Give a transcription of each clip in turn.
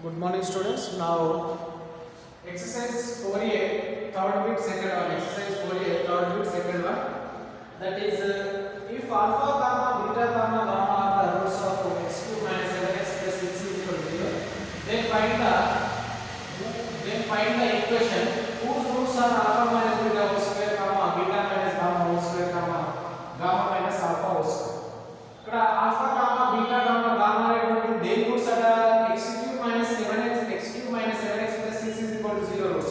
Good morning, students. Now, exercise 4a, third bit, second one. Exercise 4a, third bit, second one. That is, if alpha, gamma, beta, gamma are the roots of x cube minus 7x plus 6 is equal to 0, then find the equation whose roots are alpha minus beta whole square, comma, beta minus gamma whole square, comma, gamma minus alpha whole square. ఇక్కడ alpha gamma beta gamma gamma అనేటువంటి దేని roots అట x cube minus 7x plus 6 is equal to 0 roots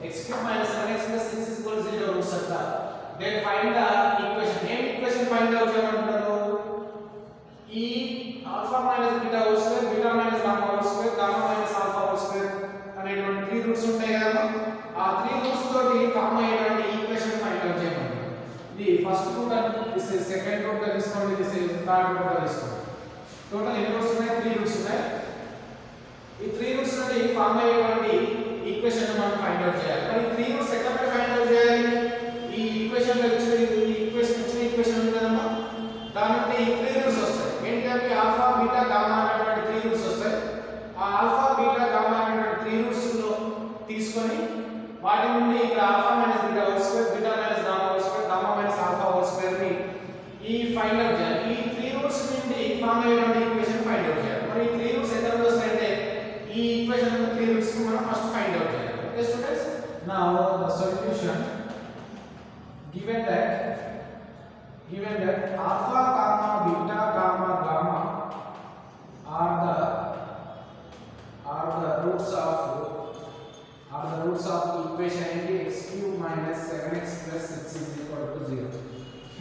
x cube minus 7x plus 6 is equal to 0 roots అట then find the equation ఏం equation find out చేయమంటున్నారు ఈ alpha minus beta whole square beta minus gamma whole square gamma minus alpha whole square అనేటువంటి 3 roots ఉంటాయి కదా ఆ 3 roots తోటి form అయ్యేటువంటి ఈక్వేషన్ ఫైండ్ అవుట్ చేయమంటున్నారు the first root and this is second root का తీసుకోండి this is third root का తీసుకోండి టోటల్ ఎన్ని రూట్స్ ఉన్నాయి 3 రూట్స్ ఉన్నాయి ఈ 3 రూట్స్ నుండి ఫార్మ్ అయ్యేటువంటి ఈక్వేషన్ మనం ఫైండ్ అవుట్ చేయాలి మరి 3 రూట్స్ ఎక్కడ ఫైండ్ అవుట్ చేయాలి ఈ ఈక్వేషన్ లో ఇచ్చిన ఈక్వేషన్ ఉంది కదమ్మా దాని నుండి 3 రూట్స్ వస్తాయి ఏంటంటే ఆల్ఫా బీటా గామా అనేటువంటి 3 రూట్స్ వస్తాయి ఆ ఆల్ఫా బీటా గామా అనేటువంటి 3 రూట్స్ లో తీసుకొని వాటి నుండి ఇక్కడ alpha minus beta whole square beta minus gamma whole square gamma minus alpha whole square ని ఈ ఫైండ్ అవుట్ చేయాలి ఈ 3 రూట్స్ నుండి ఫార్మ్ అయ్యేటువంటి ఈక్వేషన్ ఫైండ్ అవుట్ చేయాలి మరి ఈ 3 రూట్స్ ఎక్కడ వస్తాయంటే ఈ ఈక్వేషన్ లో 3 రూట్స్ ని మనం ఫస్ట్ ఫైండ్ అవుట్ చేయాలి okay students now the solution given that alpha gamma beta gamma gamma are the roots of equation x cube minus 7x plus 6 is equal to 0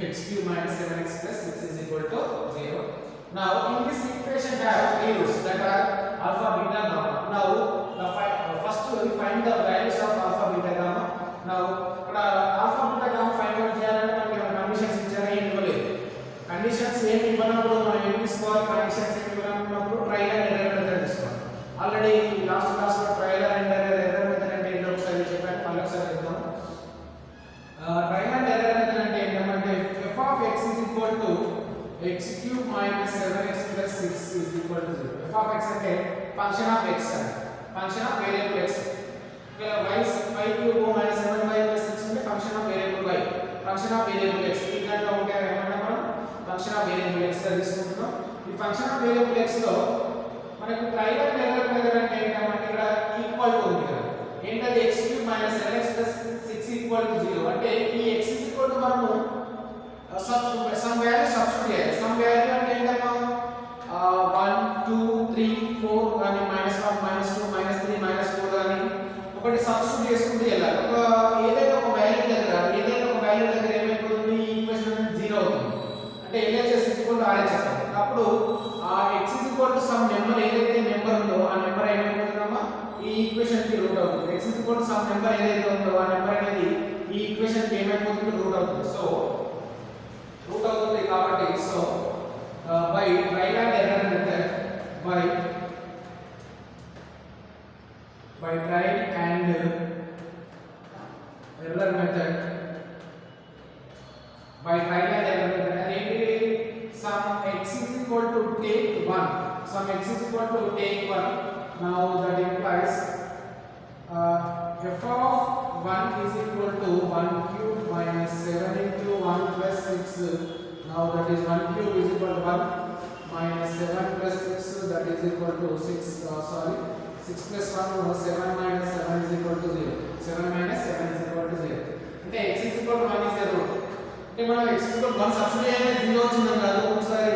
x cube minus 7x plus 6 is equal to 0 now in this equation have 3 roots that are alpha beta gamma now first we find the values of alpha beta gamma now ఇక్కడ alpha beta gamma find out చేయాలంటే మనకి ఏమైనా conditions ఇచ్చారా ఏం ఇవ్వలేదు conditions ఏమి ఇవ్వనప్పుడు మనం ఏం తీసుకోవాలి కండిషన్స్ ఏమి ఇవ్వనప్పుడు ట్రయల్ అండ్ ఎర్రర్ మెథడ్ తీసుకోవాలి ఆల్రెడీ లాస్ట్ క్లాస్ లో ట్రయల్ అండ్ ఎర్రర్ మెథడ్ అంటే ఏంటో ఒకసారి చెప్పాను మళ్ళీ ఒకసారి చూద్దాం ట్రయల్ అండ్ ఎర్రర్ మెథడ్ అంటే ఏంటంటే f of x is equal to x cube minus 7x plus 6 is equal to 0 f of x అంటే ఫంక్షన్ ఆఫ్ x అంటే ఫంక్షన్ ఆఫ్ వేరియబుల్ x ఇక్కడ y cube minus 7y plus 6 అంటే function of variable y function of variable x ఈ విధంగా ఉంటే ఏమన్నా మనం function of variable x గా తీసుకుంటున్నాం ఈ ఫంక్షన్ ఆఫ్ వేరియబుల్ x లో మనకు ట్రయల్ అండ్ ఎర్రర్ మెథడ్ అంటే ఏంటంటే ఇక్కడ ఈక్వల్ టు ఉంది కదా ఏంటది x cube minus 7x plus 6 equal to 0 అంటే ఈ x is equal to మనము some value substitute చేయాలి some value అంటే ఏంటమ్మా 1 2 3 4 గాని -1 -2 -3 -4 గాని ఒకటి సబ్స్టిట్యూట్ చేసుకుంటూ వెళ్ళాలి ఏదైనా ఒక వాల్యూ దగ్గర ఏమైపోతుంది ఈ ఈక్వేషన్ అనేది 0 అవుతుంది అంటే LHS RHS అవుతుంది అప్పుడు ఆ x సమ్ నెంబర్ ఏదైతే నెంబర్ ఉందో ఆ నెంబర్ ఏమైపోతుందమ్మా ఈ ఈక్వేషన్ కి రూట్ అవుతుంది x సమ్ నెంబర్ ఏదైతే ఉందో ఆ నెంబర్ అనేది ఈ ఈక్వేషన్ కి ఏమైపోతుంది రూట్ అవుతుంది సో రూట్ అవుతుంది కాబట్టి so by trial and error method by trial and error method and some x is equal to take 1 now that implies f of 1 is equal to 1 cube minus 7 into 1 plus 6 now that is 1 cube is equal to 1 minus 7 plus 6 that is equal to 6 plus 1 7 minus 7 is equal to 0 7 minus 7 is equal to 0 అంటే x is equal to 1 is a root అంటే మనం x is equal to 1 substitute చేస్తే 0 వచ్చింది కాదు ఒకసారి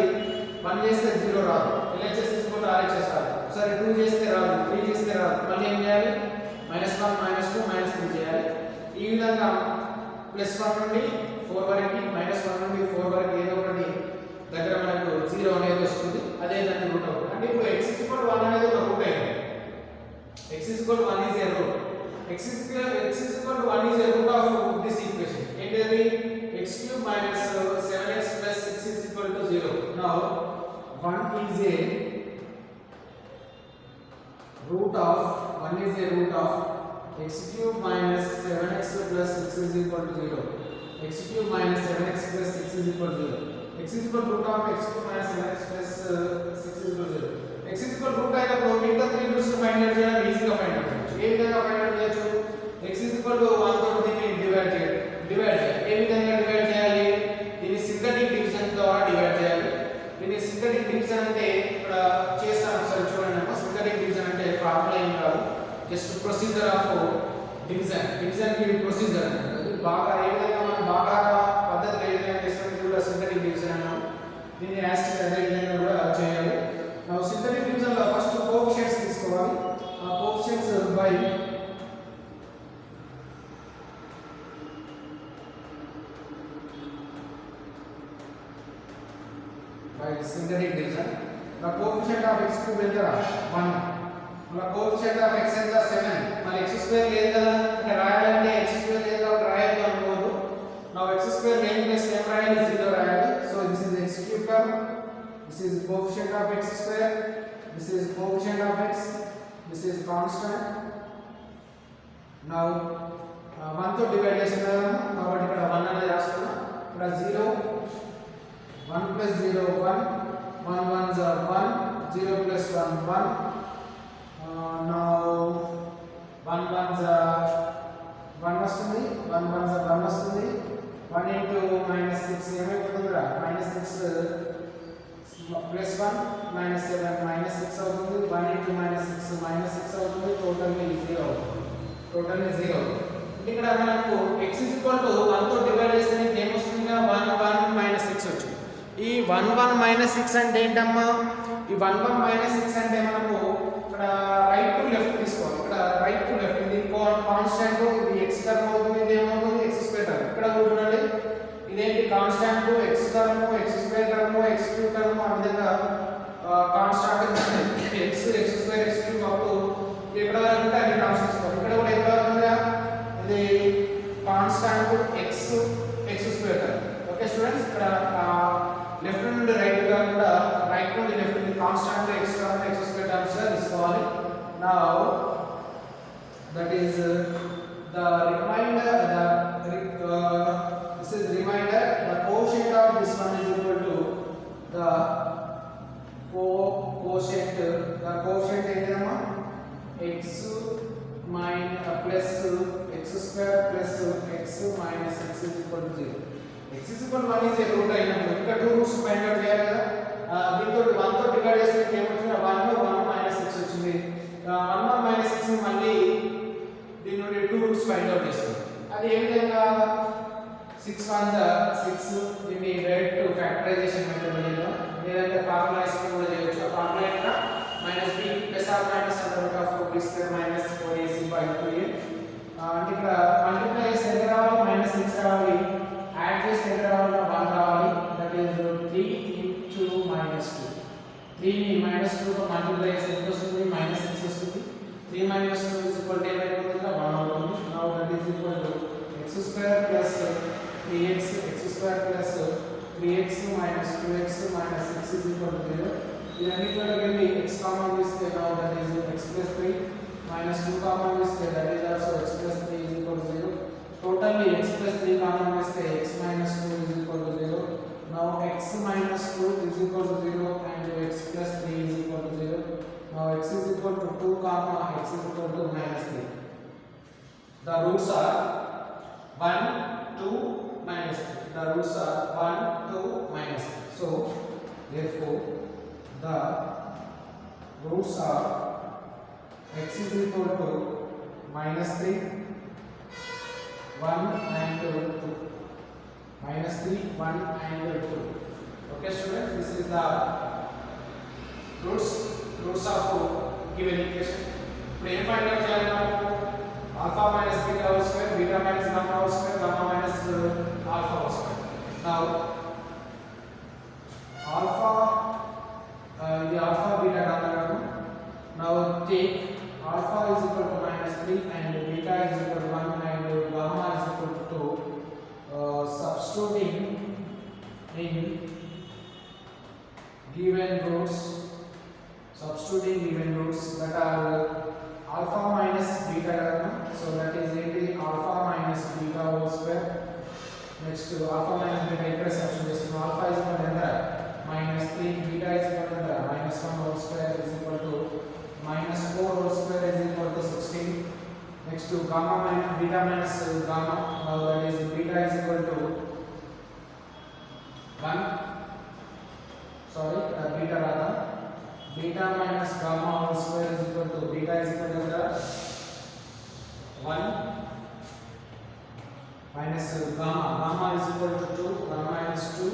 1 చేస్తే 0 రాదు LHS is equal to RHS రాదు ఒకసారి 2 చేస్తే రాదు 3 చేస్తే రాదు మళ్ళీ ఏం చేయాలి -1 -2 -3 చేయాలి ఈ విధంగా +1 నుండి 4 వరకు -1 నుండి 4 వరకు ఏదో ఒకటి దగ్గర మనకు 0 అనేది వస్తుంది అదే దాన్ని రూట్ అవుతుంది అంటే ఇప్పుడు x is equal to 1 అనేది ఒక రూట్ అయింది x is equal to 1 is a root x is equal to 1 is a root of this equation ఏంటది x cube minus 7x plus 6 is equal to 0 now 1 is a root of x cube minus 7x plus 6 is equal to 0 x cube minus 7x plus 6 is equal to 0 x is equal to root of x cube minus 7x plus 6 is equal to 0 x is equall root అయినప్పుడు మిగతా 3 roots just procedure of division కి procedure అంటే బాగా ఏ విధంగా మనం బాగా పద్ధతిలో ఏ విధంగా చేస్తామో ఇది కూడా సింథటిక్ డివిజన్ అన్నాం. దీన్ని యాస్టిక్ అదే విధంగా కూడా చేయాలి. నా సింథటిక్ డివిజన్ లో ఫస్ట్ కోఎఫిషియెంట్స్ తీసుకోవాలి. ఆ coefficients by synthetic division. The coefficient of x cube ఎంత 1. మన coefficient of x ఎంత 7. మన x స్క్వేర్ లేదు కదా, అంటే రాయాలంటే x స్క్వేర్ లేదు కాబట్టి రాయొద్దు అనుకోదు. Now x స్క్వేర్ లేని ప్లేస్ ఏం రాయాలి, 0 రాయాలి. So this is x cube term, this is coefficient of x square, this is coefficient of x, this is constant. Now 1 తో డివైడ్ చేస్తున్నాము కాబట్టి ఇక్కడ 1 అనేది రాస్తున్నాం. ఇక్కడ 0 1 plus 0 1, 1 1s are 1, 0 plus 1 1. Now 1 1s are 1 వస్తుంది, 1 1s are 1 వస్తుంది. 1 into minus 6 ఏమైపోతుందిరా, minus 6 plus 1 minus 7 minus 6 అవుతుంది. 1 into minus 6 minus 6 అవుతుంది. టోటల్లీ 0 అవుతుంది. టోటల్లీ 0. ఇక్కడ మనకు x 1 తో డివైడ్ చేస్తే ఏమొస్తుంది, 1 1 minus 6 వచ్చింది. ఈ 1 1 minus 6 అంటే ఏంటమ్మా, ఈ 1 1 minus 6 అంటే మనకు ఇక్కడ రైట్ టు లెఫ్ట్ తీసుకోవాలి. ఇక్కడ రైట్ టు లెఫ్ట్ ఇది కాన్స్టాంట్, ఇది x టర్మ్ అవుతుంది, ఇది ఏమవుతుంది x స్క్వేర్ టర్మ్. ఇక్కడ చూడండి ఇదేంటి constant, x term, x square term, x cube term, ఆ విధంగా constant x square x cube అప్పుడు ఎక్కడ వరకు ఉంటే అన్ని టర్మ్స్ తీసుకోవాలి. ఇక్కడ కూడా ఎక్కడ వరకు ఉందా, ఇది constant x square term. Okay students, ఇక్కడ లెఫ్ట్ నుండి రైట్ కాకుండా రైట్ నుండి లెఫ్ట్ ని constant x term x square terms గా తీసుకోవాలి. Now that is the reminder, this is reminder, the quotient of this one is equal to the quotient ఏంటమ్మా, x plus x square plus x minus x is equal to 0. x is equal to 1 is a root అయినప్పుడు ఇంకా 2 roots find out చేయాలి కదా. దీంతో 1 తో divide చేస్తే ఏమొచ్చింది, 1 minus 6 వచ్చింది. 1 minus 6 ని మళ్ళీ దీని నుండి 2 రూట్స్ ఫైండ్ అవుట్ చేస్తాం. అది ఏ విధంగా, 6 1 6, దీన్ని డైరెక్ట్ ఫ్యాక్టరైజేషన్ మెథడ్ లో లేదంటే ఫార్ములా ఇస్తే కూడా చేయొచ్చు. ఆ ఫార్ములా ఏంటంటే -b plus or minus under root of 4b square minus 4ac by 2a. అంటే ఇక్కడ మల్టిప్లై చేస్తే ఎంత రావాలి, -6 రావాలి. యాడ్ చేస్తే ఎంత రావాలి, 1 రావాలి. That is 3 into -2. 3 ని -2 తో మల్టిప్లై చేస్తే ఎంత వస్తుంది, -6 వస్తుంది. 3 minus 2 is equal to 1 అవుతుంది. Now that is equal to x square plus 3x, x square plus 3x minus 2x minus 6 is equal to 0. ఇదన్నిటిలో వెళ్ళి x కామన్ తీస్తే now that is x plus 3 minus 2 common తీస్తే that is also x plus 3 is equal to 0. Totally x plus 3 common తీస్తే x minus 2 is equal to 0. Now x minus 2 is equal to 0 and x plus 3 is equal to 0. Now x is equal to 2 comma x is equal to -3. The roots are 1 2 -3. The roots are 1 2 -3. So therefore the roots are x is equal to -3 1 and 2. -3 1 and 2. Okay students, this is the roots of given equation. ఇప్పుడు ఏం find out చేయాలి మనము, alpha minus beta whole square, beta minus gamma whole square, gamma minus alpha whole square. Now alpha ఇది alpha beta కాదు. Now take alpha is equal to -3 and beta is equal to 1 and gamma is equal to 2. Substituting in given roots that are alpha minus beta, so that is alpha minus beta whole square. Next alpha minus beta ఇక్కడ substitute చేస్తాం. alpha is equal to -3, beta is equal to -1 whole square is equal to -4 whole square is equal to 16. Next gamma minus beta minus gamma, that is beta is equal to 1, sorry beta minus gamma whole square is equal to beta is equal to 1 minus gamma is equal to 2, gamma is 2,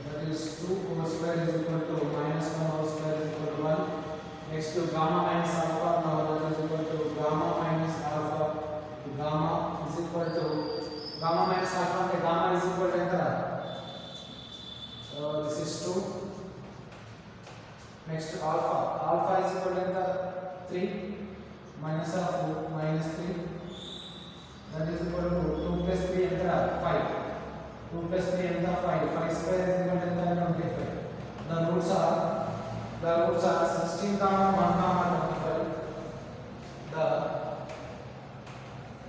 that is 2 whole square is equal to minus 1 whole square is equal to 1. Next to gamma minus alpha, now that is equal to gamma minus alpha, gamma is equal to gamma minus alpha and gamma is equal to enter. So this is 2. Next to alpha is equal to enter 3 minus of minus 3, that is equal to 2 plus 3 enter 5. 2 plus 3 enter 5. 5 square is equal to enter 25. The roots are 16 comma 1 comma 25. The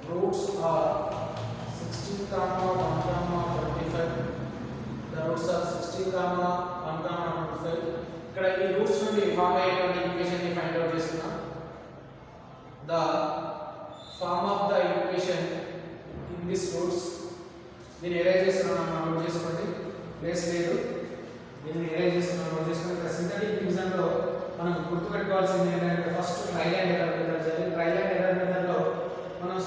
roots are 16 comma 1 comma 25. The roots are 16 comma 1 comma 25. ఇక్కడ ఈ roots నుండి form అయ్యేటువంటి equation ని find out చేస్తున్నాం. The form of the equation in this roots దీన్ని erase చేస్తున్నాం, note చేసుకోండి, place లేదు, దీన్ని ఎరేజ్ చేస్తున్నాం, నోట్ చేసుకోండి. ఇక్కడ సింథటిక్ డివిజన్ లో మనం గుర్తుపెట్టుకోవాల్సింది ఏంటంటే first trial and error method చేయాలి. ట్రైల్ అండ్ ఎర్రర్ మెథడ్ లో మనం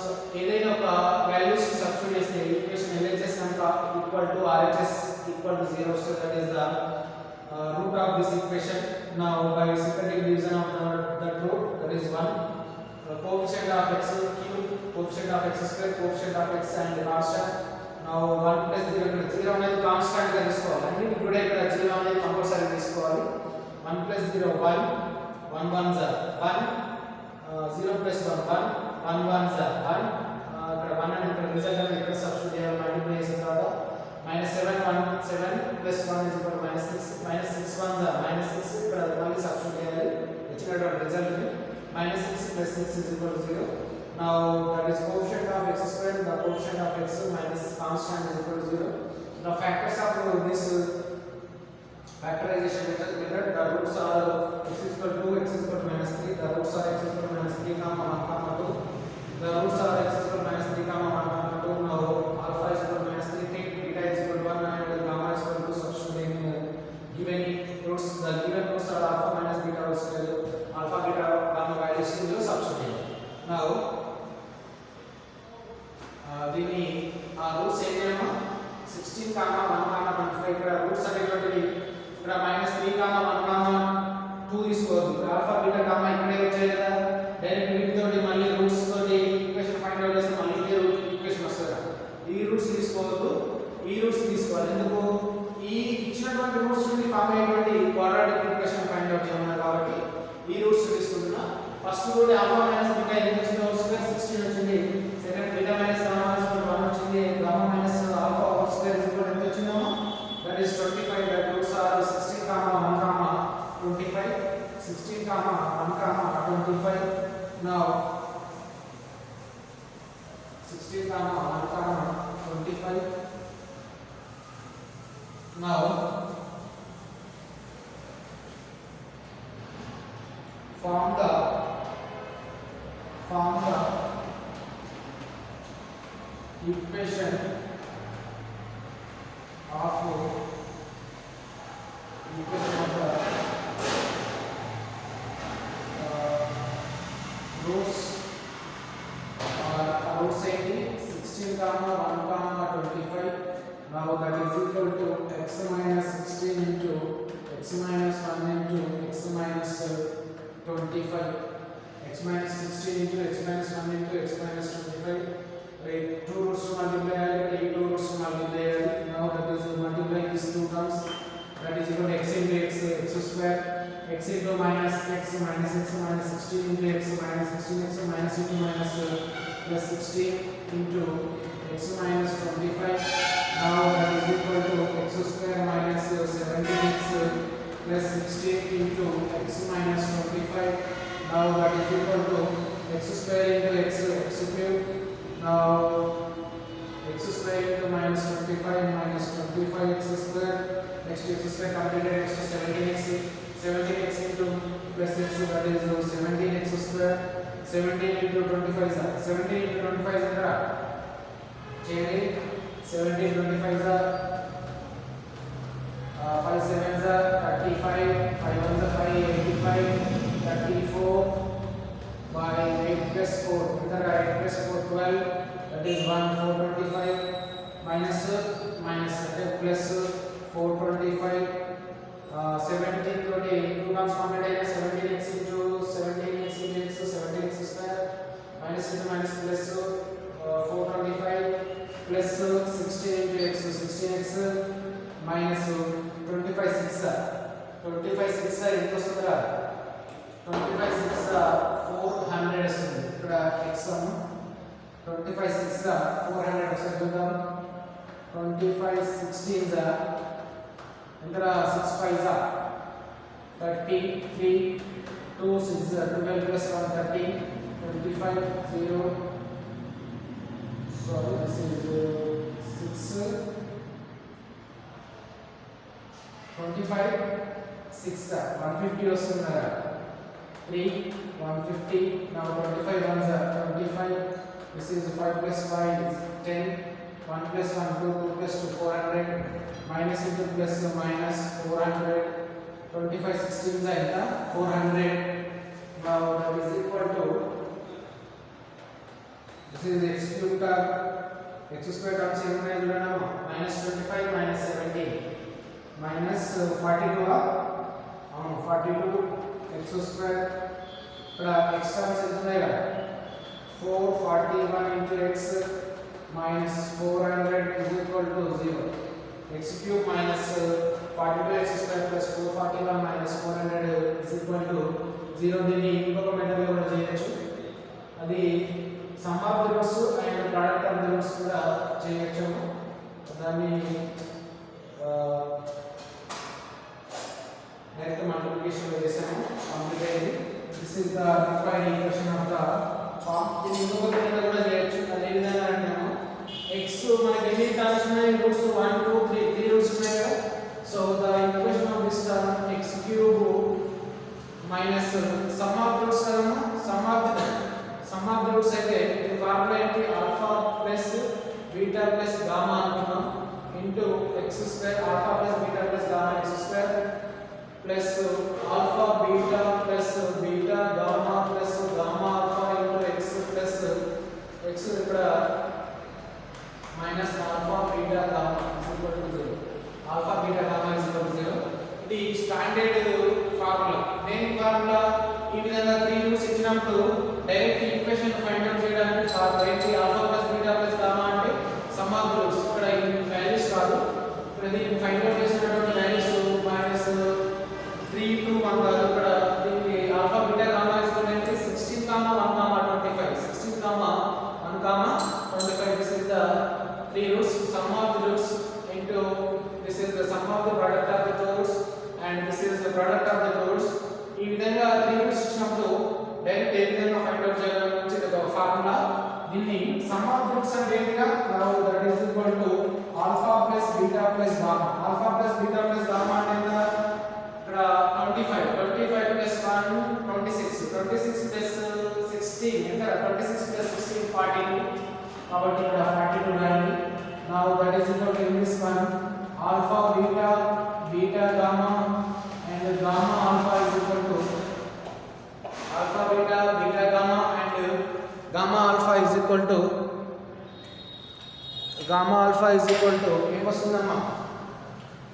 ఏదైనా ఒక వాల్యూస్ ని సబ్స్టిట్యూట్ చేస్తే ఈక్వేషన్ LHS కనుక equal to RHS equal to 0 so that is the root of this equation. Now by synthetic division of that root, that is 1, coefficient of x cube, coefficient of x square, coefficient of x and constant. Now 1 plus 0 అనేది constant గా తీసుకోవాలి, అన్ని కూడా ఇక్కడ 0 అనేది compulsory తీసుకోవాలి. 1 plus 0 1, 1 1s are 1, 0 plus 1 1, 1 1s are 1, ఇక్కడ 1 అనేది ఇక్కడ రిజల్ట్ అనేది ఇక్కడ సబ్స్టిట్యూట్ చేయాలి, మల్టిప్లై చేసిన తర్వాత minus 7 1 7 plus 1 is equal to minus 6, minus 6 1s are minus 6, ఇక్కడ మళ్ళీ సబ్స్టిట్యూట్ చేయాలి వచ్చినటువంటి రిజల్ట్ ని minus 6 plus 6 is equal to 0. Now that is coefficient of x square, the coefficient of x minus constant is equal to 0. The factors of this factorization method, the roots are x is equal to 2, x is equal to minus 3, the roots are x is equal to minus 3 comma 1 comma 2, the roots are x is equal to minus 3 comma 1 comma 2. Now alpha is equal to minus 3, take beta is equal to 1 and gamma is equal to substitute in given roots. The given roots are alpha minus beta whole square, alpha beta gamma values in the substitute. Now దీని ఆ roots ఏం చేయాలమ్మా 16 comma 1 comma 25 ఇక్కడ roots అనేటువంటివి ఇక్కడ -3 comma 1 comma 2 తీసుకోవద్దు, alpha beta gamma ఇక్కడే వచ్చాయి కదా, డైరెక్ట్ వీటితోటి మళ్ళీ రూట్స్ తోటి ఈక్వేషన్ ఫైండ్ అవుట్ చేస్తే మళ్ళీ ఇదే రూట్ ఈక్వేషన్ వస్తుంది. ఈ రూట్స్ తీసుకోవద్దు, ఈ రూట్స్ తీసుకోవాలి. ఎందుకు? ఈ ఇచ్చినటువంటి రూట్స్ నుండి ఫామ్ అయ్యేటువంటి క్వాడ్రాటిక్ ఈక్వేషన్ ఫైండ్ అవుట్ చేయమన్నారు కాబట్టి ఈ రూట్స్ తీసుకుంటున్నా. First root alpha minus beta ఎంత వచ్చిందో 16 వచ్చింది. Second beta minus gamma is equal to 1 వచ్చింది. Gamma minus alpha whole square is equal to ఎంత వచ్చిందో that is 25. That roots are 16 comma 1 comma 25, 16 comma 1 comma 25. Now 16 comma 1 comma 25. Now form the equation of roots roots ఏంటి 16 comma 1 comma 25. Now that is equal to x minus 16 into x minus 1 into x minus 25. X minus 16 into x minus 1 into x minus 25. Right, two roots to multiply and two roots to multiply. Now that is multiplying these two terms. That is equal to x into x, x square, x into minus x minus 16 into x minus 16 x minus into minus plus 16 into x minus 25. Now that is equal to x square minus 17x plus 16 into x minus 25. Now that is equal to x square into x cube. Now x square into minus 25 minus 25x square. Next x square completed, next 17x into plus x, that is 17x square. 17 into 25 is 17 into 25 is 17 25 are 5 7s are 35, 5 1s are 5, 85, 34 by 8 plus 4. 12, that is 1 425 minus okay, plus 425 17 20 2 times 100 17x into 17x into x 17x square minus into minus plus 425 plus 16 into x 16x minus 25 6 ఎంత వస్తుందిరా 25 6 400 వస్తుంది ఇక్కడ x 25 6 400 వస్తుంది చూద్దాం 25 16 ఎంతరా 6 5 30 3 2 6 12 plus 1 13 25 0 so this is 6 25 6 150 వస్తుంది కదా 3 150 now 25 ones are 25 this is 5 plus 5 is 10 1 plus 1 2 2 plus 2 400 minus into plus minus 400 25 16 ఎంత 400 now that is equal to this is x cube का x square terms ఏమన్నా చూడండి minus 25 minus 17 minus 42 అవును 42 x square ఇక్కడ x terms ఎంత ఉన్నాయి కదా 441 into x minus 400 is equal to 0 x cube minus 42x square plus 441 minus 400 is equal to 0 దీన్ని ఇంకొక మెథడ్ లో కూడా చేయొచ్చు అది sum of the roots and product of the roots కూడా చేయొచ్చు దాన్ని డైరెక్ట్ మల్టిప్లికేషన్ లో చేసాము కంప్లీట్ అయింది this is the required equation of the form దీన్ని ఇంకొక విధంగా కూడా చేయొచ్చు అదే విధంగా అంటాము x మనకి ఎన్ని టర్మ్స్ ఉన్నాయి రూట్స్ 1 2 3 3 రూట్స్ ఉన్నాయి కదా so the equation of this term x cube minus sum of roots కదా సమ్ ఆఫ్ రూట్స్ అయితే ఈ ఫార్ములా ఏంటి alpha plus beta plus gamma అనుకున్నాం into x square alpha plus beta plus gamma x square plus alpha beta plus beta gamma plus gamma alpha into x plus x ఇక్కడ minus alpha beta gamma equal to 0 alpha beta gamma equal to 0 ఇది standard formula దేని formula ఈ విధంగా 3 roots ఇచ్చినప్పుడు direct equation find out చేయడానికి చాలా direct alpha plus beta plus gamma అంటే some of roots ఇక్కడ ఈ వాల్యూస్ కాదు ఇక్కడ దీన్ని ఫైండ్ అవుట్ చేసినటువంటి వాల్యూస్ మైనస్ 3 2 1 కాదు ఇక్కడ దీనికి alpha beta gamma equal to 16 comma 1 comma 25 16 comma 1 comma 25 this is the 3 roots sum of the roots into this is the sum of the product of the roots and this is the product of the roots ఈ విధంగా 3 roots ఇచ్చినప్పుడు direct ఏ విధంగా find out చేయాలని ఒక formula దీన్ని some of roots అంటే ఏంటిగా now that is equal to alpha plus beta plus gamma alpha plus beta plus gamma అంటే ఎంత ఇక్కడ 25 plus 1 26 26 plus 16 ఎంత 26 plus 16 42 కాబట్టి ఇక్కడ 42 రాయండి now that is equal to in this one alpha beta beta gamma and gamma alpha is equal to alpha beta beta gamma and gamma alpha is equal to ఏం వస్తుందమ్మా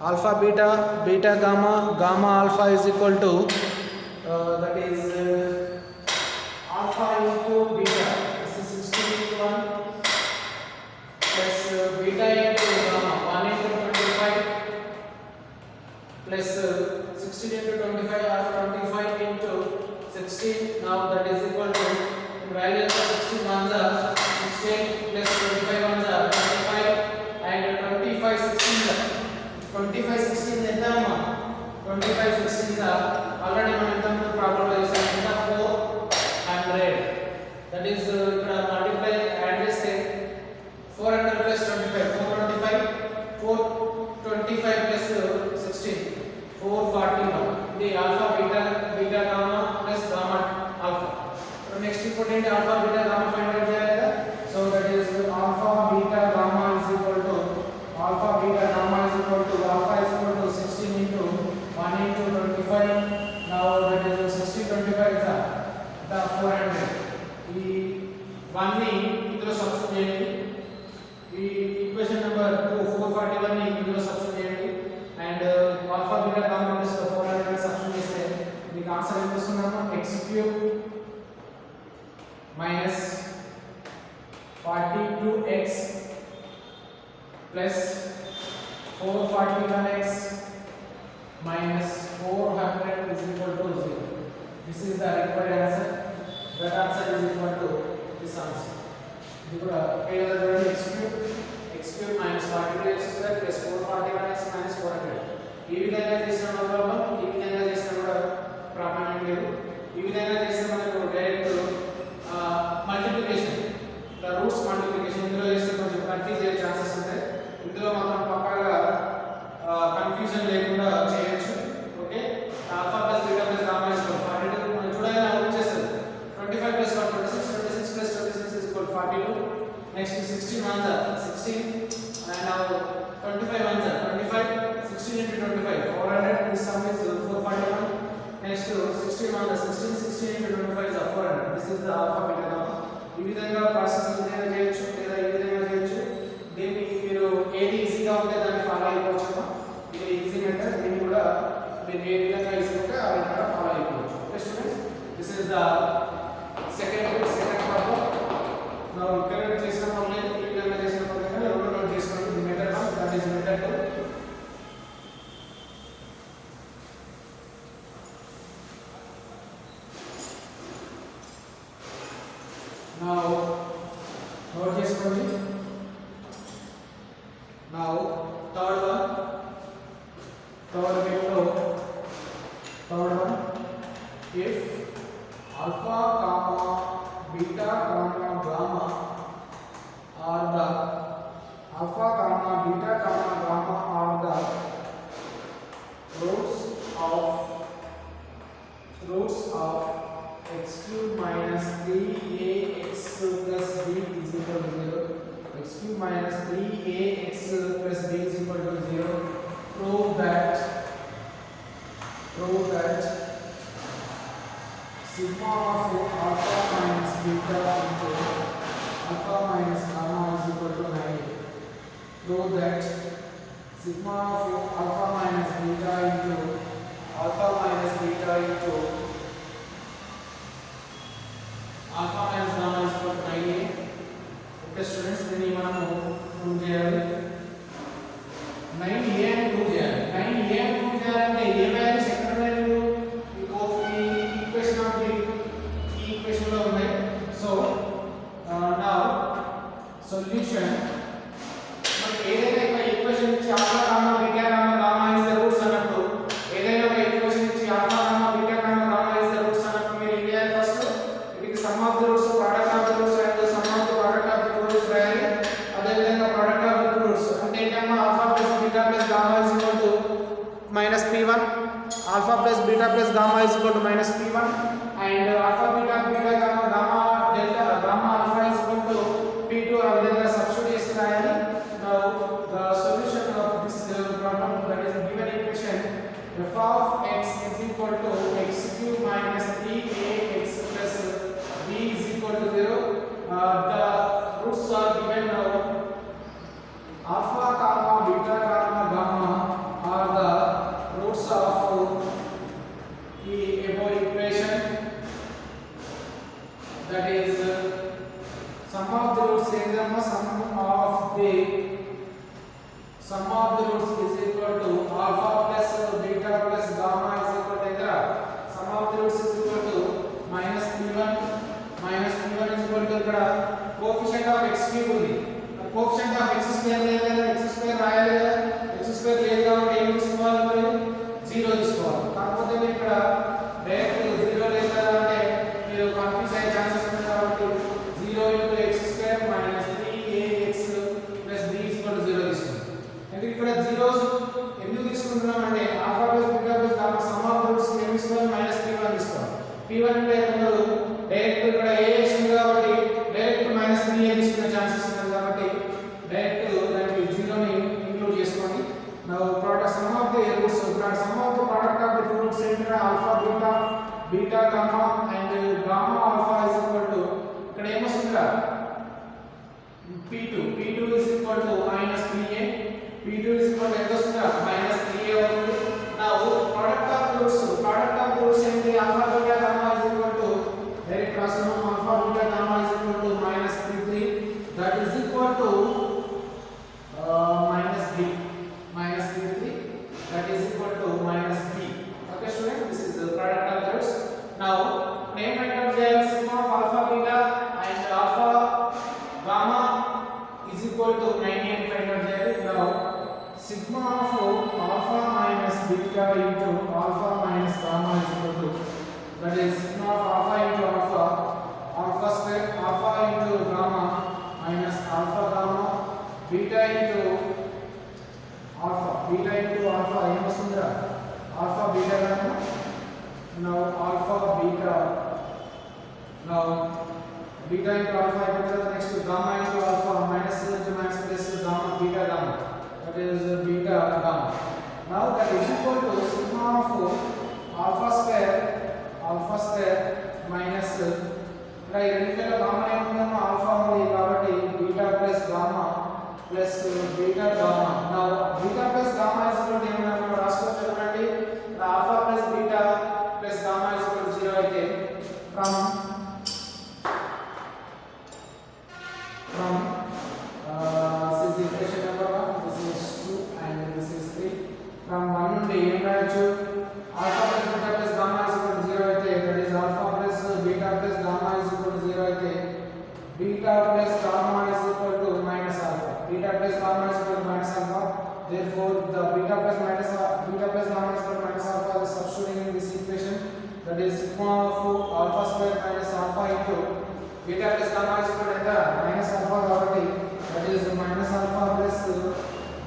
alpha beta beta gamma gamma alpha is equal to that is alpha into beta this is 16 into 1 plus beta into gamma 1 into 25 plus 16 into 25 or 25 into 16 now that is equal to in value of 16 ones are 16 plus 25 ones are 25 and 25 16 25 16 ఎంత అమ్మా 25 16 already మనం ఇంతకు problem లో చేసాం ఎంత 400 that is ఇక్కడ multiply add చేస్తే 400 plus 25 425 plus 16 441 ఇది alpha beta beta gamma plus gamma alpha next important alpha beta gamma find out చేయాలి కదా so that is alpha beta gamma is equal to alpha beta gamma is equal to alpha is equal to 16 into 1 into 25 now that is 16 25 is the 400 ఈ 1 ని ఇందులో x cube minus 42x plus 441x minus 400 is equal to 0. This is the required answer. That answer is equal to this answer. x cube minus 42x square plus 441x minus 400. ఈ విధంగా చేసిన problem ఈ విధంగా చేసిన కూడా problem ఏం లేదు. ఈ విధంగా చేస్తే మనకు direct multiplication the roots multiplication ఇందులో చేస్తే కొంచెం కన్ఫ్యూజ్ అయ్యే ఛాన్సెస్ ఉంటాయి. ఇందులో మాత్రం పక్కాగా కన్ఫ్యూజన్ లేకుండా చేయొచ్చు. Okay, alpha plus beta plus gamma is equal 42 మనం చూడాలి నా వచ్చేస్తుంది 25 plus 1 26 plus 26 is equal to 42. Next 16 ones are 16 and now 25 ones are 25. 16 into 25 400. This sum is 441. Next 16 ones are 16 into 25 is 400. This is the alpha beta gamma. ఈ విధంగా process ఈ విధంగా చేయొచ్చు లేదా ఈ విధంగా చేయొచ్చు. దీన్ని మీరు ఏది ఈజీగా ఉంటే దాన్ని ఫాలో అయిపోవచ్చు. ఇది ఈజీ మెథడ్. దీన్ని కూడా మీరు ఏ విధంగా ఈజీ ఉంటే ఆ విధంగా ఫాలో అయిపోవచ్చు. Okay students, this is the second problem. నా ఇక్కడ చేసిన ప్రాబ్లం ఈ విధంగా చేసిన ప్రాబ్లం రెండు నోట్ చేసుకోండి. The method that is method 2. Now note చేసుకోండి. Now third one if alpha comma beta comma gamma are the alpha comma beta comma gamma are the roots of x cube minus 3ax plus b is equal to 0. X cube minus 3ax plus b is equal to 0. Prove that sigma of alpha minus beta into alpha minus gamma is equal to 9. Prove that sigma of alpha minus beta into alpha minus beta into alpha minus gamma is equal to 9a. Okay students, దీన్ని మనము prove చేయాలి. 9a అని prove చేయాలి. 9a అని prove చేయాలంటే ఏ values ఎక్కడ value ఈ equation of the ఈ ఈక్వేషన్ లో ఉన్నాయి. సో నౌ సొల్యూషన్ మనకి ఏదైనా ఒక ఈక్వేషన్ ఇచ్చి alpha gamma beta gamma gamma is the roots అన్నప్పుడు ఏదైనా ఒక ఈక్వేషన్ ఇచ్చి alpha gamma beta gamma gamma is the roots అన్నప్పుడు మీరు ఏం చేయాలి? ఫస్ట్ వీటికి some of the roots product of the roots and some of the product of the roots రాయాలి. అదే విధంగా ప్రోడక్ట్ ఆఫ్ ద రూట్స్ అంటే ఏంటమ్మా alpha plus beta plus gamma is equal to minus p1. alpha plus beta plus gamma is equal to minus p1 and alpha beta beta gamma gamma delta gamma alpha is equal to p2. ఆ విధంగా substitute చేసి రాయాలి. Now the solution of this problem, that is given equation f of x is equal to x cube minus 3ax plus b is equal to 0. The roots are given now. Alpha comma beta comma gamma are the roots of the above equation. That is sum of the roots is is equal to alpha plus beta plus gamma is equal to sum of the roots is equal to minus p1 is equal to ఇక్కడ coefficient of x cube ఉంది. coefficient of x square లేదు కదా, x square రాయాలి కదా, x square లేదు కాబట్టి ఏం తీసుకోవాలి? మరి 0 తీసుకోవాలి. కాకపోతే మీరు ఇక్కడ డైరెక్ట్ 0 లేదు కదా అంటే మీరు కన్ఫ్యూజ్ అయ్యే ఛాన్సెస్ ఉన్నాయి కాబట్టి 0 into x square minus 3ax plus b is equal to 0 తీసుకోండి. ఎందుకు ఇక్కడ zeros ఎందుకు తీసుకుంటున్నాం అంటే alpha plus beta plus gamma sum of roots ఏం తీసుకోవాలి? minus p1 తీసుకోవాలి. p1 అంటే ఏమన్నారు? డైరెక్ట్ ఇక్కడ ax ఉంది కాబట్టి డైరెక్ట్ minus 3a తీసుకునే ఛాన్సెస్ ఉన్నాయి కాబట్టి డైరెక్ట్ దానికి 0 ని ఇంక్లూడ్ చేసుకోండి. Now product sum of the roots, sum of the product of the roots ఏంటంటే alpha beta gamma and gamma alpha is equal to ఇక్కడ ఏమొస్తుందిరా? p2 is equal to minus 3a. p2 is equal to ఎంత వస్తుందిరా? minus 3a అవుతుంది. Now product of the roots ఏంటి? alpha beta gamma ఏం find out చేయాలి sigma of alpha beta and alpha gamma is equal to 90 and find out చేయాలి. now sigma of alpha minus beta into alpha minus gamma is equal to, that is sigma of alpha into alpha, alpha square alpha into gamma minus alpha gamma, beta into alpha ఏం వస్తుందిరా alpha beta gamma. now alpha beta, now beta into alpha equals next to gamma into alpha minus into minus plus gamma beta gamma, that is beta gamma. now that is equal to sigma of alpha square minus ఇక్కడ ఈ రెండిట్లో gamma ఏముందమ్మా alpha ఉంది కాబట్టి beta plus gamma plus beta gamma. now beta plus gamma is equal to ఏమన్నా రాసుకోవచ్చు చూడండి, alpha plus beta plus gamma is equal to 0 అయితే from this is equation number 1, this is 2 and this is 3. from 1 నుండి ఏం రాయొచ్చు alpha plus beta plus gamma is equal to 0 అయితే, that is alpha plus beta plus gamma is equal to 0 అయితే beta plus gamma is equal to minus alpha, beta plus gamma is equal to minus alpha, therefore the beta plus gamma is equal to minus alpha is substituting in this equation, that is sigma of alpha square minus alpha into beta plus gamma is equal to ఎంత minus alpha కాబట్టి, that is minus alpha plus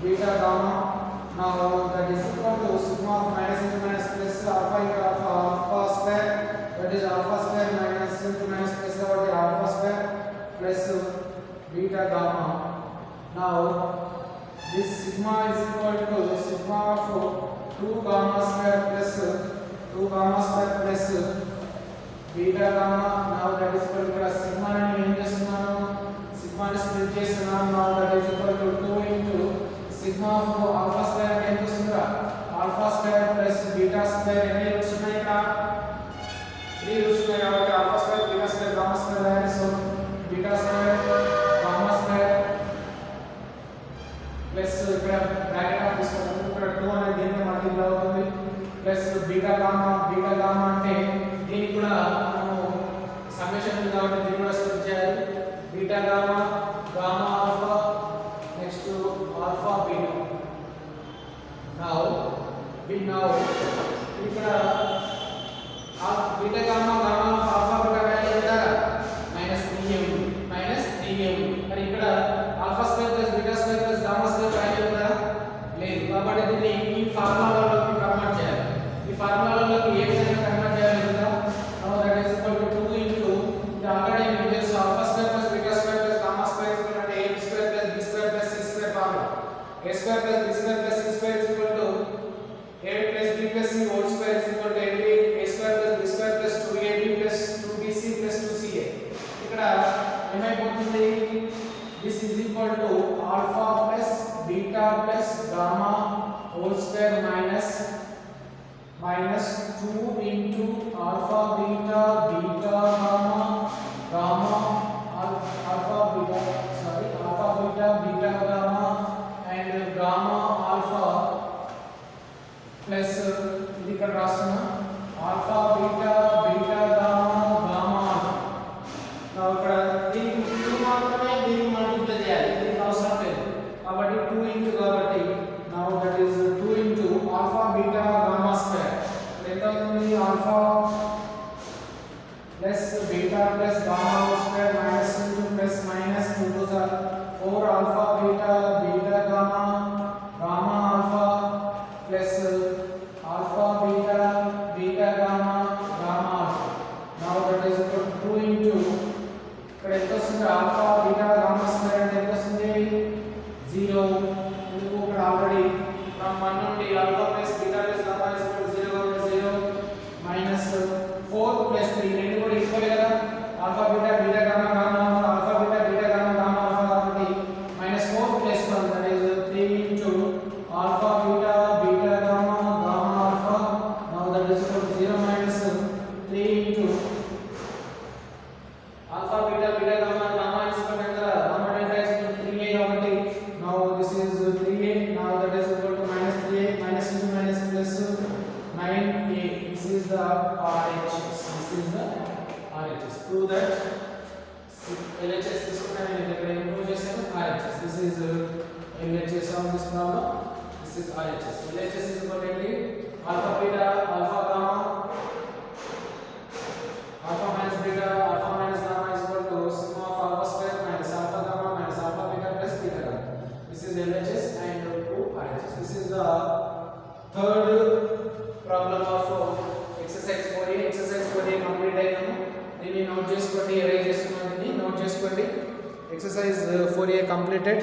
beta gamma. now that is equal to sigma of minus into minus plus alpha into alpha square, that is alpha square minus into minus plus కాబట్టి alpha square plus beta gamma. now this sigma is equal to sigma of 2 gamma square plus beta gamma. now that is equal to sigma ని ఏం చేస్తున్నాను sigma ని split చేస్తున్నాను. now that is equal to 2 into sigma of alpha square అంటే ఎంత వస్తుందా alpha square plus beta square ఎన్ని roots ఉన్నాయి ఇక్కడ 3 రూట్స్ ఉన్నాయి కాబట్టి alpha square beta square gamma square రాయాలి. so beta square gamma square plus ఇక్కడ బ్రాకెట్ ఆఫ్ తీసుకుంటాము, ఇక్కడ 2 అనేది దీనికి మల్టిప్లై అవుతుంది ప్లస్ బీటా గామా అంటే దీనికి కూడా మనము సమ్మేషన్ ఉంది కాబట్టి దీన్ని కూడా స్ప్లిట్ చేయాలి. Beta gamma alpha next alpha beta. now ఇక్కడ beta gamma alpha beta value ఎంత -3a ఉంది మరి ఇక్కడ alpha square plus beta square plus gamma square value ఉందా లేదు, కాబట్టి దీన్ని ఈ ఫార్ములాలోకి కన్వర్ట్ చేయాలి. ఈ ఫార్ములాలోకి ఏ విధంగా కన్వర్ట్ చేయాలి చూద్దాం. now that is equal to 2 into the already we will alpha square plus beta square plus gamma square is equal to a square plus b square plus c square formula. a square plus b square plus c square is equal to a plus b plus c whole square is equal to a square plus b square plus 2ab plus 2bc plus 2ca. ఇక్కడ ఏమైపోతుంది this is equal to alpha plus beta plus gamma whole square minus 2 into alpha beta gamma alpha beta gamma and gamma alpha plus ఇది ఇక్కడ రాస్తున్నా alpha beta gamma alpha. now ఇక్కడ దీనికి 2 మాత్రమే దీనికి multiply చేయాలి, దీనికి అవసరం లేదు కాబట్టి 2 into కాబట్టి now that is 2 into alpha beta gamma square ఎంత అవుతుంది alpha plus beta plus gamma square minus into plus minus 2 to the 4 alpha beta gamma alpha plus alpha beta gamma alpha. now that is equal to 2 into ఇక్కడ ఎంత వస్తుంది alpha beta gamma square అంటే ఎంత వస్తుంది 0, ఎందుకు ఇక్కడ already from 1 నుండి alpha plus beta plus gamma is equal to 0 minus 4 plus 3 రెండు కూడా ఈక్వల్ కదా, alpha beta gamma alpha beta gamma alpha కాబట్టి -4 plus 1 that is 3 into alpha beta gamma alpha. now that is equal to 0 minus 3 into alpha beta gamma is equal to prove that LHS తీసుకున్నా నేను ఇక్కడ improve చేశాను RHS. This is LHS of this problem. This is RHS. LHS is equal to alpha beta alpha gamma alpha minus beta alpha minus gamma is equal to sigma of alpha square minus alpha gamma minus alpha beta plus beta gamma. This is LHS and RHS. This is the third problem of exercise 4A. Exercise 4A complete ayinamu. దీన్ని note చేసుకోండి, erase చేస్తున్నాను, దీన్ని note చేసుకోండి. Exercise 4A completed.